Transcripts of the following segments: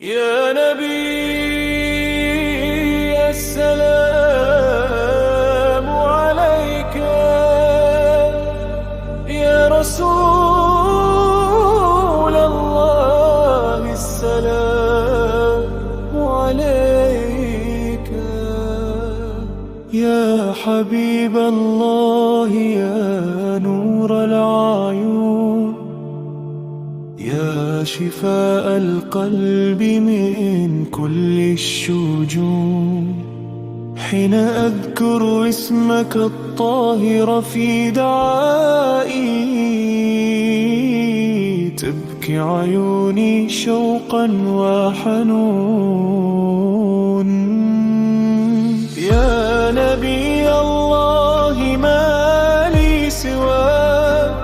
يا نبي السلام عليك، يا رسول الله السلام عليك، يا حبيب الله يا نور العيون، يا شفاء القلب من كل الشجون. حين أذكر اسمك الطاهر في دعائي تبكي عيوني شوقا وحنون. يا نبي الله ما لي سواك،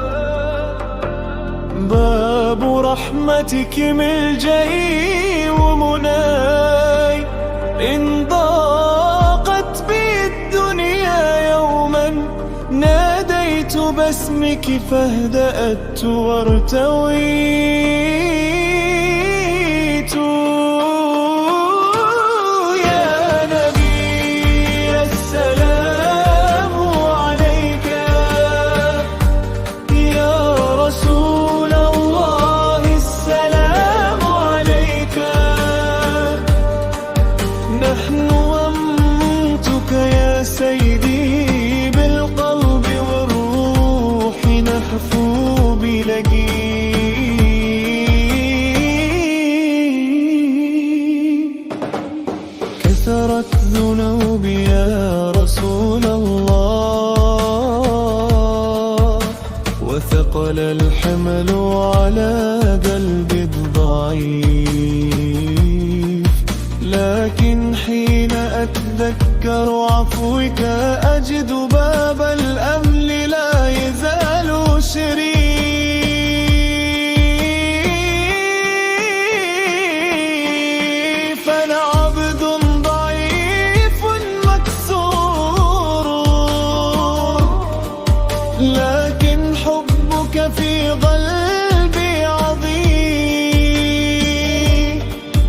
باب رحمتك ملجئي ومناي. إن ضاقت بي الدنيا يوما ناديت باسمك فاهدأت وارتويت. يا نبي السلام عليك، يا رسول نحن أمتك يا سيدي بالقلب والروح نحفو بلقيك. كثرت ذنوبي يا رسول الله، وثقل الحمل على قلبي الضعيف، لكن حين أتذكر عفوك أجد باب الأمن لا يزال شريف. أنا عبد ضعيف مكسور، لكن حبك في قلبي عظيم.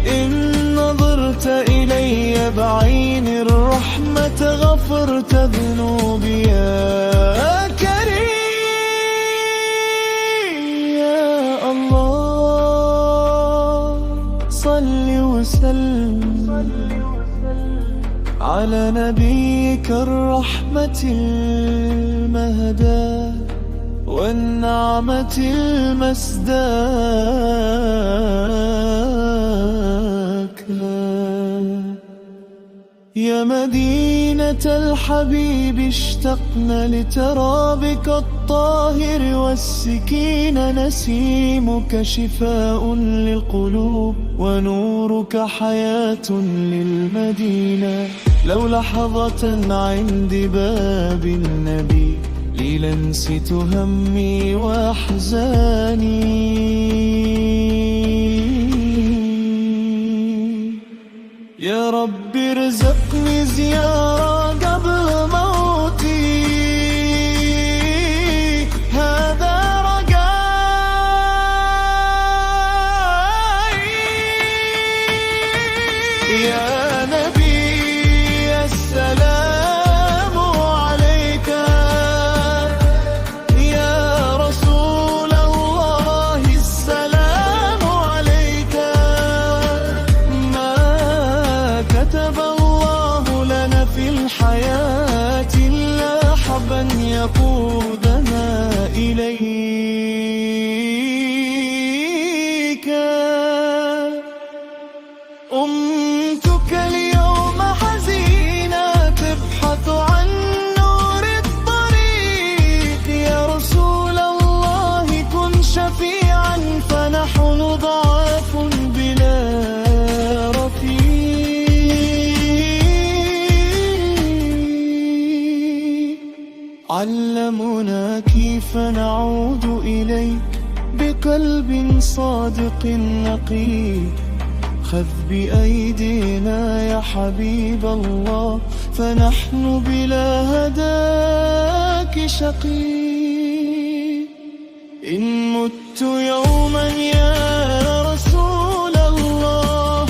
إن نظرت إلي بعين الرحمة غفرت ذنوبي يا كريم. يا الله صل وسلم على نبيك الرحمة المهداة والنعمة المسداة. يا مدينة الحبيب اشتقنا لترابك الطاهر والسكين. نسيمك شفاء للقلوب ونورك حياة للمدينة. لو لحظة عند باب النبي لنسيت همي وأحزاني. يا رب ارزقني زيارة قبل موتي، هذا رجائي. يا نبي السلام عليك، يا رسول الله السلام عليك. كتب الله لنا في الحياة إلا حبا يقودنا إليك. أمتك اليوم حزينة تبحث عن نور الطريق. يا رسول الله كن شفيعا فنحن ضعاف بلا رفيق. علمنا كيف نعود إليك بقلب صادق نقي. خذ بأيدينا يا حبيب الله فنحن بلا هداك شقي. إن مت يوما يا رسول الله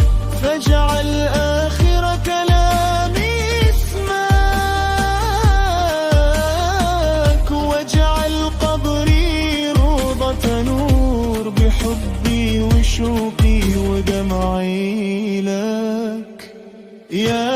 حبي وشوقي ودمعي لك يا